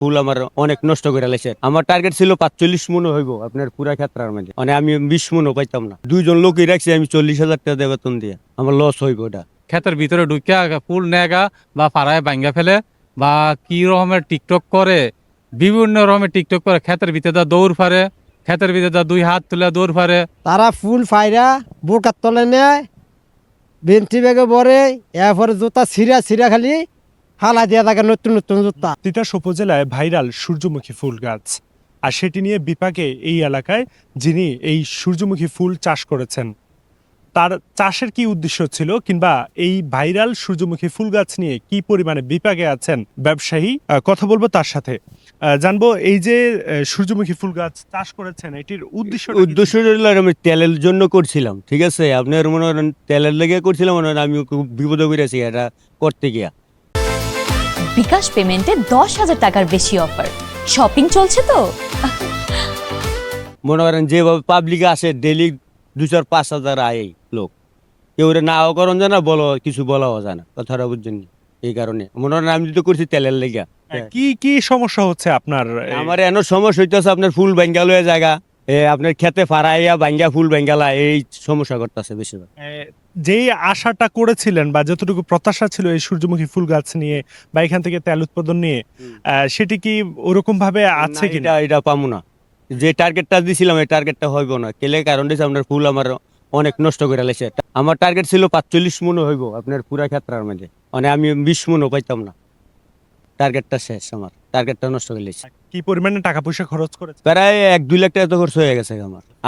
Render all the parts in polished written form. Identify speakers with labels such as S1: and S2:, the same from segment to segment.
S1: ফুল আমার অনেক নষ্ট করে লাইছে। আমার টার্গেট ছিল 45 মন হইব আপনার পুরা ক্ষেত্রের মধ্যে, মানে আমি 20 মনও পাইতাম না। দুইজন লোকই রাখছি আমি 40,000 টাকা বেতন দিয়ে, আমার লস হইব ওটা।
S2: ক্ষেতের ভিতরে ঢুকিয়া ফুল নেগা বা পাড়ায় ভাঙ্গা ফেলে বা কি রকমের টিকটক করে, বিভিন্ন রকমের টিকটক করে ক্ষেতের ভিতরে দৌড় ফারে, ক্ষেতের ভিতরে দুই হাত তুলে দৌড় ফারে।
S3: তারা ফুল ফাইরা বোরকার তলে নেয়, বেঞ্চি ব্যাগে ভরে, এরপরে জুতা ছিঁড়া ছিঁড়া খালি হালা দিয়া থাকে নতুন নতুন জুতা।
S4: তিতাস উপজেলায় ভাইরাল সূর্যমুখী ফুল গাছ, আর সেটি নিয়ে বিপাকে এই এলাকায় যিনি এই সূর্যমুখী ফুল চাষ করেছেন, তার চাষের কি উদ্দেশ্য ছিল, কিংবা এই ভাইরাল সূর্যমুখী ফুল গাছ নিয়ে কি পরিমাণে বিপাকে আছেন ব্যবসায়ী, কথা বলবো তার সাথে। জানবো এই যে সূর্যমুখী ফুল গাছ চাষ করেছেন, এটির উদ্দেশ্য
S1: উদ্দেশ্য হলো আমি তেলের জন্য করছিলাম, ঠিক আছে। আপনার মনে করেন তেলের লেগে করছিলাম, মনে করেন আমি খুব বিপদে পড়েছি এটা করতে গিয়া।
S5: বিকাশ পেমেন্টে 10,000 টাকার বেশি অফার, শপিং চলছে তো।
S1: মনে করেন যেভাবে পাবলিকে আসে ডেলি 2,000-5,000 আয় লোক, কেউ নাও করন জানা বলো কিছু বলাও জানা, কথাটা বুঝছেন। এই কারণে মনে করেন আমি তো করছি তেলের লেগা।
S4: কি কি সমস্যা হচ্ছে আপনার?
S1: আমার এন সমস্যা হইতেছে আপনার ফুল বেঙ্গাল হয়ে জায়গা, আপনার খেতে ফারাইয়া বাঙ্গা ফুল বেঙ্গালা, এই সমস্যা করতেছে বেশিরভাগ।
S4: যেই আশাটা করেছিলেন বা যতটুকু প্রত্যাশা ছিল এই সূর্যমুখী ফুল গাছ নিয়ে বা এখান থেকে তেল উৎপাদন নিয়ে, সেটি কি ওরকম ভাবে আছে
S1: না,
S4: কিনা?
S1: এটা পাবো না। যে টার্গেটটা দিছিলাম এই টার্গেটটা হইব না। কেলে কারণ দিয়েছে আপনার ফুল আমার অনেক নষ্ট করে লাইছে। আমার টার্গেট ছিল 45 মনও হইব আপনার পুরা ক্ষেত্রের মধ্যে, মানে আমি 20 মনও পাইতাম না। টার্গেটটা শেষ, আমার টার্গেটটা নষ্ট করে লাইছে।
S4: কি পরিমাণে টাকা পয়সা খরচ করেছে?
S1: প্রায় 1-2 লাখ টাকা তো খরচ হয়ে গেছে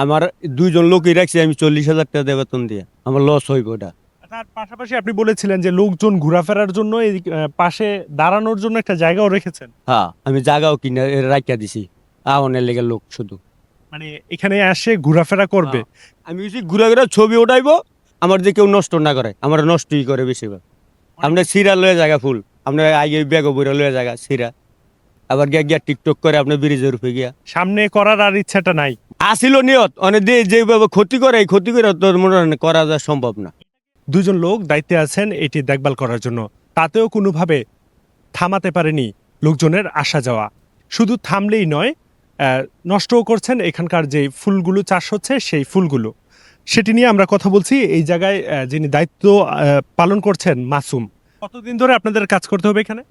S1: আমার দুইজন লোকই রাখছি আমি 40,000 টাকা দিয়ে বেতন দিয়ে, আমার লস হইব ওটা।
S4: তার পাশাপাশি আপনি বলেছিলেন যে লোকজন ঘোরাফেরার জন্য এই পাশে দাঁড়ানোর জন্য একটা জায়গাও রেখেছেন।
S1: হ্যাঁ, আমি জায়গাও কিনে রাখিয়া দিছি আওনের লেগে লোক শুধু।
S4: মানে এখানে আসে ঘোরাফেরা করবে।
S1: আমি ঘুরে ঘুরে ছবি উঠাইবো, আমার যে কেউ নষ্ট না করে, আমার নষ্টই করে বেশিরভাগ। আপনার সিরা লয়ে জায়গা ফুল, আপনার আগে ব্যাগ বইরা লয়ে জায়গা সিরা, আবার গিয়া গিয়া টিকটক করে আপনার ব্রিজের উপরে গিয়া।
S4: সামনে করার আর ইচ্ছাটা নাই।
S1: আসিল নিয়ত অনেক যেভাবে ক্ষতি করে, এই ক্ষতি করে তোর মনে হয় না করা যা সম্ভব না।
S4: দুজন লোক দায়িত্বে আছেন এটি দেখভাল করার জন্য, তাতেও কোনোভাবে থামাতে পারেনি লোকজনের আসা যাওয়া। শুধু থামলেই নয়, নষ্টও করছেন এখানকার যে ফুলগুলো চাষ হচ্ছে সেই ফুলগুলো। সেটি নিয়ে আমরা কথা বলছি এই জায়গায় যিনি দায়িত্ব পালন করছেন, মাসুম। কতদিন ধরে আপনাদের কাজ করতে হবে এখানে?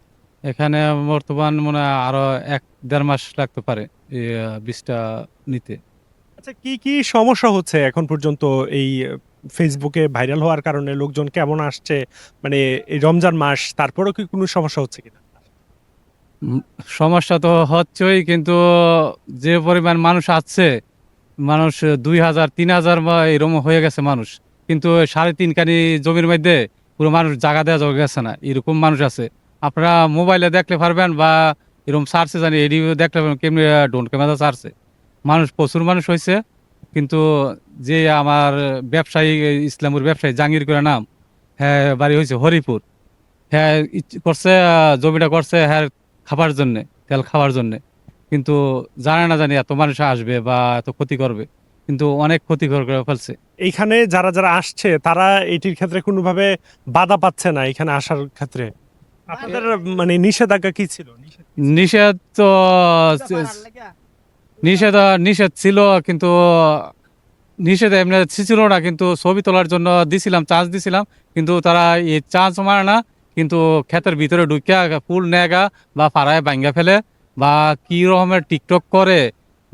S2: এখানে বর্তমান মনে হয় আরো 1-1.5 মাস লাগতে পারে এই বীজটা নিতে।
S4: আচ্ছা, কি কি সমস্যা হচ্ছে এখন পর্যন্ত এই ফেসবুকে ভাইরাল হওয়ার কারণে? লোকজন কেমন আসছে, মানে এই রমজান মাস, তারপরেও কি কোনো সমস্যা হচ্ছে কিনা?
S2: সমস্যা তো হচ্ছেই, কিন্তু যে পরিমাণ মানুষ আসছে, মানুষ 2,000-3,000 বা এরকম হয়ে গেছে মানুষ, কিন্তু 3.5 কানি জমির মধ্যে পুরো মানুষ জায়গা দেওয়া যাওয়া গেছে না, এরকম মানুষ আছে। আপনারা মোবাইলে দেখলে পারবেন বা এরকম সার্চে জানি এডি দেখলে পারবেন কেমনি ড্রোন ক্যামেরা সার্চে মানুষ, প্রচুর মানুষ হয়েছে। কিন্তু যে আমার ব্যবসায়ী, ইসলামের ব্যবসায়ী জাহাঙ্গীর করে নাম, হ্যাঁ বাড়ি হয়েছে হরিপুর, হ্যাঁ করছে জমিটা করছে হ্যাঁ খাবার জন্যে, তেল খাওয়ার জন্যে, কিন্তু জানে না জানি এত মানুষ আসবে বা এত ক্ষতি করবে, কিন্তু অনেক ক্ষতি করে ফেলছে।
S4: এইখানে যারা যারা আসছে তারা এটির ক্ষেত্রে কোনোভাবে বাধা পাচ্ছে না এখানে আসার ক্ষেত্রে? আপনাদের মানে নিষেধাজ্ঞা কি ছিল?
S2: নিষেধ তো নিষেধ ছিল, কিন্তু নিষেধ এমনি ছিল না, কিন্তু ছবি তোলার জন্য দিছিলাম, চান্স দিছিলাম, কিন্তু তারা এই চান্স মারে না। কিন্তু ক্ষেতের ভিতরে ঢুকিয়া ফুল নেগা বা পাড়ায় ভাঙ্গা ফেলে বা কি রকমের টিকটক করে,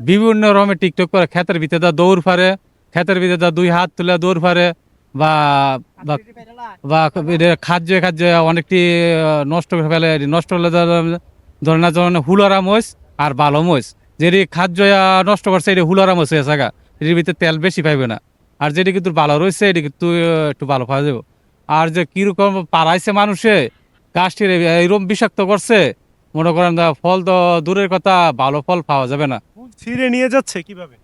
S2: বিভিন্ন রকমের টিকটক করে, ক্ষেতের ভিতরে দৌড় ফারে, ক্ষেতের ভিতরে দুই হাত তুলে দৌড় ফারে বা বা বা খাদ্য খাদ্য অনেকটি নষ্ট করে ফেলে। নষ্ট হলে ধরে না ধরেন হুলারা মহিষ আর ভালো মহিষ, যেটি খাদ্য নষ্ট করছে এটি হুলারা মহিষ হয়ে থাকা, এটির ভিতরে তেল বেশি পাইবে না। আর যেটি কিন্তু ভালো রয়েছে এটি কিন্তু একটু ভালো পাওয়া যাবে। আর যে কিরকম পাড়াইছে মানুষে, গাছটির এইরকম বিষাক্ত করছে, মনে করেন ফল তো দূরের কথা, ভালো ফল পাওয়া যাবে না।
S4: ছিঁড়ে নিয়ে যাচ্ছে কিভাবে?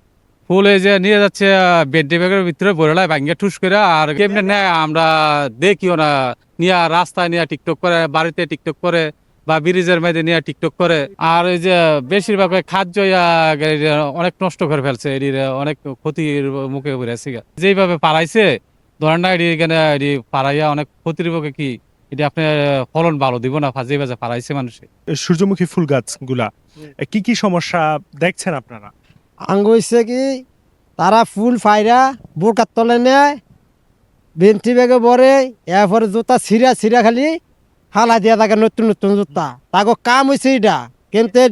S2: ফুল এই যে নিয়ে যাচ্ছে বেডি ব্যাগের ভিতরে ভরেলায় ভাঙ্গে ঠুস করে, আর কেমনে নেয় আমরা দেখিও না, নিয়ে রাস্তায় নিয়ে টিকটক করে, বাড়িতে টিকটক করে বা ব্রিজের মধ্যে নিয়ে টিকটক করে। আর এই যে বেশিরভাগ খাদ্য অনেক নষ্ট করে ফেলছে, এটির অনেক ক্ষতির মুখে পড়েছে। যেইভাবে পাড়াইছে ধরেন না, এটি এখানে এটি পাড়াইয়া অনেক ক্ষতির মুখে কি এটা আপনার ফলন ভালো দিব না, ফাজিয়ে বাজে ফালাইছে মানুষে।
S4: সূর্যমুখী ফুল গাছগুলা কি কি সমস্যা দেখছেন আপনারা?
S3: আঙ্গ হইছে কি তারা ফুল ফাইরা বোরকার তলে নেয়, বেঞ্চি ব্যাগে ভরে, এরপরে জুতা ছিঁড়া ছিঁড়া খালি হালা দিয়া থাকে নতুন নতুন জুতা। তাকে কাম হয়েছে এটা কিন্তু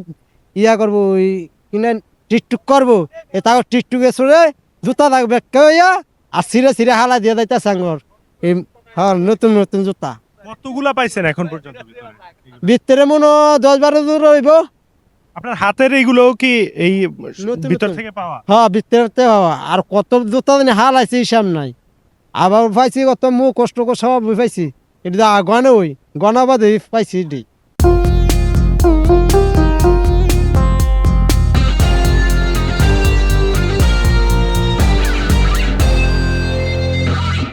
S3: ইয়া করবো ওই কিনে টিকটুক করবো, তাকে টিকটুকে ছড়ে জুতা থাকবে ব্যাখ্যা হইয়া আর ছিঁড়ে ছিঁড়ে হালা দিয়া যাইতেছে আঙ্গর এই হ্যাঁ নতুন নতুন জুতা।
S4: কতগুলা পাইছেন এখন পর্যন্ত ভিতরে?
S3: ভিতরে মনে হয় 10-12 দূর হইব।
S4: আপনার হাতের এইগুলো কি এই
S3: নতুন
S4: ভিতর
S3: নতুন।
S4: থেকে পাওয়া?
S3: হ্যাঁ ভিতরে হওয়া আর কত জুতা জানি হালাইছে হিসাব নাই। আবার পাইছি কত মুখ কষ্ট করে সব পাইছি, এটা গনে ওই গনাবাদে পাইছি এটি।